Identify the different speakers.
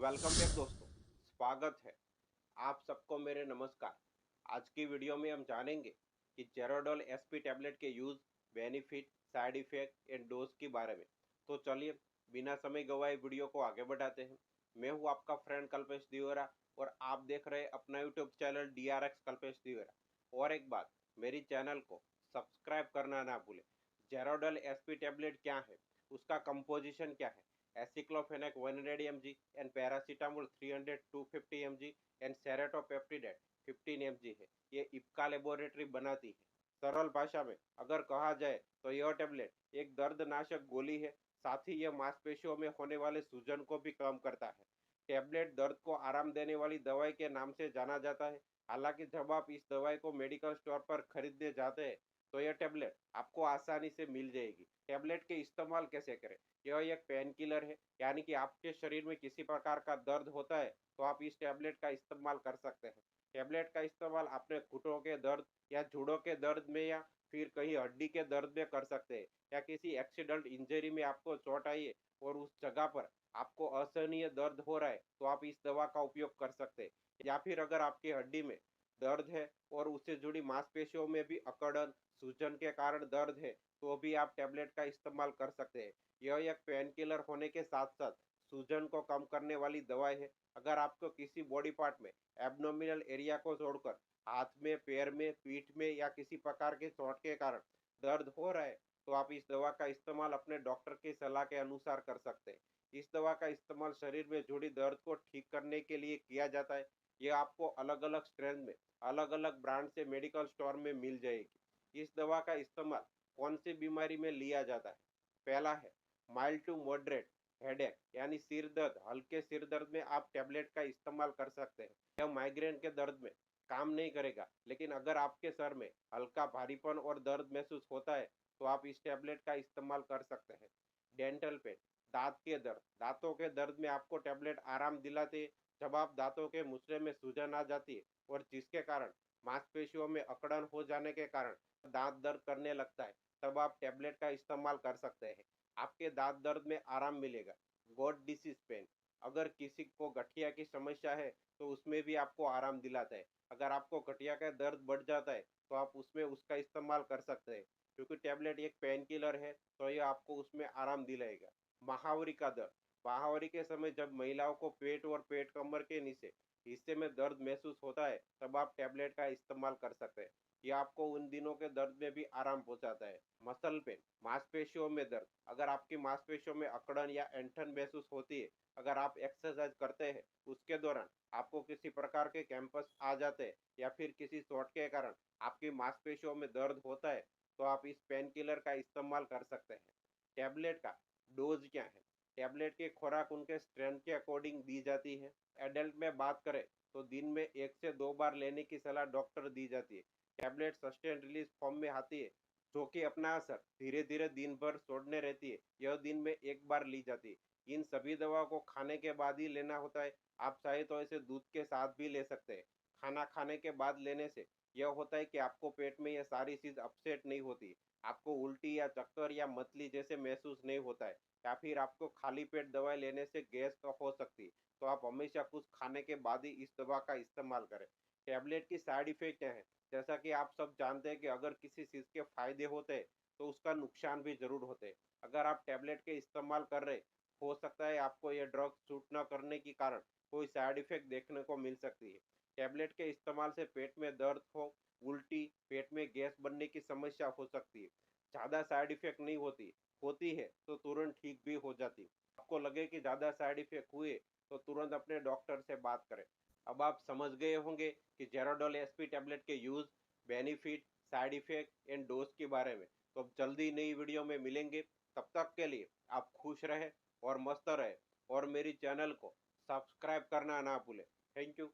Speaker 1: Welcome back दोस्तों, स्वागत है आप सबको मेरे नमस्कार। आज की वीडियो में हम जानेंगे कि जेरोडोल एसपी टैबलेट के use, benefit, side effect and dose के बारे में। तो चलिए बिना समय गवाए वीडियो को आगे बढ़ाते हैं। मैं हूँ आपका फ्रेंड कल्पेश दिवेरा और आप देख रहे हैं अपना यूट्यूब चैनल DRX कल्पेश दिवेरा। और एक बात, मेरी चैनल को सब्सक्राइब करना ना भूलें। जेरोडोल एसपी टैबलेट क्या है, उसका कंपोजिशन क्या है, aceclofenac 100 mg and paracetamol 300 250 mg and serratiopeptidase 15 mg है। ये इप्का लेबोरेटरी बनाती है। सरल भाषा में अगर कहा जाए तो यह टेबलेट एक दर्दनाशक गोली है, साथ ही यह मांसपेशियों में होने वाले सूजन को भी कम करता है। टेबलेट दर्द को आराम देने वाली दवाई के नाम से जाना जाता है। हालांकि जब आप इस दवाई को मेडिकल स्टोर पर खरीदने जाते हैं तो यह टेबलेट आपको आसानी से मिल जाएगी। टेबलेट के इस्तेमाल कैसे करें? यह एक पेन किलर है, यानी कि आपके शरीर में किसी प्रकार का दर्द होता है तो आप इस टैबलेट का इस्तेमाल कर सकते हैं। टैबलेट का इस्तेमाल अपने घुटनों के दर्द या जोड़ों के दर्द में या फिर कहीं हड्डी के दर्द में कर सकते हैं, या किसी एक्सीडेंट इंजरी में आपको चोट आई है और उस जगह पर आपको असहनीय दर्द हो रहा है तो आप इस दवा का उपयोग कर सकते हैं। या फिर अगर आपकी हड्डी में दर्द है और उससे जुड़ी मांसपेशियों में भी अकड़न, सूजन के कारण दर्द है तो भी आप टैबलेट का इस्तेमाल कर सकते हैं। यह एक पेन किलर होने के साथ साथ सूजन को कम करने वाली दवाई है। अगर आपको किसी बॉडी पार्ट में एब्डोमिनल एरिया को छोड़कर हाथ में, पैर में, पीठ में या किसी प्रकार के चोट के कारण दर्द हो रहा है तो आप इस दवा का इस्तेमाल अपने डॉक्टर की सलाह के अनुसार कर सकते हैं। इस दवा का इस्तेमाल शरीर में जुड़ी दर्द को ठीक करने के लिए किया जाता है। यह आपको अलग अलग स्ट्रेंथ में, अलग अलग ब्रांड से मेडिकल स्टोर में मिल जाएगी। इस दवा का इस्तेमाल कौन सी बीमारी में लिया जाता है? पहला है माइल्ड टू मॉडरेट हेडेक, यानी सिर दर्द। हल्के सिर दर्द में आप टैबलेट का इस्तेमाल कर सकते हैं। यह माइग्रेन के दर्द में काम नहीं करेगा, लेकिन अगर आपके सर में हल्का भारीपन और दर्द महसूस होता है तो आप इस टैबलेट का इस्तेमाल कर सकते हैं। डेंटल पेन, दांत के दर्द। दांतों के दर्द में आपको टैबलेट आराम दिलाते हैं। जब आप दांतों के मुसरे में सूजन आ जाती है और जिसके कारण मांसपेशियों में अकड़न हो जाने के कारण दांत दर्द करने लगता है, तब आप टैबलेट का इस्तेमाल कर सकते हैं। आपके दांत दर्द में आराम मिलेगा। गॉट डिसीज पेन, अगर किसी को गठिया की समस्या है तो उसमें भी आपको आराम दिलाता है। अगर आपको गठिया का दर्द बढ़ जाता है तो आप उसमें उसका इस्तेमाल कर सकते हैं। क्योंकि टैबलेट एक पेन किलर है तो ये आपको उसमें आराम दिलाएगा। महावरी का दर्द, महावरी के समय जब महिलाओं को पेट और पेट कमर के नीचे हिस्से में दर्द महसूस होता है तब आप टैबलेट का इस्तेमाल कर सकते हैं। यह आपको उन दिनों के दर्द में भी आराम पहुंचाता है। मसल पेन, मांसपेशियों में दर्द। अगर आपकी मांसपेशियों में अकड़न या ऐंठन महसूस होती है, अगर आप एक्सरसाइज करते हैं उसके दौरान आपको किसी प्रकार के कैंपस आ जाते हैं या फिर किसी चोट के कारण आपकी मांसपेशियों में दर्द होता है तो आप इस पेन किलर का इस्तेमाल कर सकते हैं। टैबलेट का डोज क्या है? टैबलेट की खुराक उनके स्ट्रेंथ के अकॉर्डिंग दी जाती है। एडल्ट में बात करें तो दिन में 1 से 2 बार लेने की सलाह डॉक्टर दी जाती है। टैबलेट सस्टेन रिलीज फॉर्म में आती है, जो कि अपना असर धीरे धीरे दिन भर छोड़ने रहती है। यह दिन में 1 बार ली जाती है। इन सभी दवाओं को खाने के बाद ही लेना होता है। आप चाहे तो इसे दूध के साथ भी ले सकते हैं। खाना खाने के बाद लेने से यह होता है कि आपको पेट में यह सारी चीज अपसेट नहीं होती। आपको उल्टी या चक्कर या मतली जैसे महसूस नहीं होता है, या फिर आपको खाली पेट दवाई लेने से गैस तो हो सकती है। तो आप हमेशा कुछ खाने के बाद ही इस दवा का इस्तेमाल करें। टैबलेट की साइड इफेक्ट क्या है? जैसा कि आप सब जानते हैं कि अगर किसी चीज़ के फायदे होते हैं तो उसका नुकसान भी जरूर होते हैं। अगर आप टैबलेट के इस्तेमाल कर रहे, हो सकता है आपको यह ड्रग सूट न करने के कारण कोई साइड इफेक्ट देखने को मिल सकती है। टैबलेट के इस्तेमाल से पेट में दर्द हो, उल्टी, पेट में गैस बनने की समस्या हो सकती है। ज़्यादा साइड इफेक्ट नहीं होती, होती है तो तुरंत ठीक भी हो जाती है। आपको लगे कि ज़्यादा साइड इफेक्ट हुए तो तुरंत अपने डॉक्टर से बात करें। अब आप समझ गए होंगे कि जेरोडोल एसपी टैबलेट के use, benefit, side effect and dose के बारे में। तो अब जल्दी नई वीडियो में मिलेंगे। तब तक के लिए आप खुश रहें और मस्त रहें और मेरी चैनल को सब्सक्राइब करना ना भूलें। Thank you.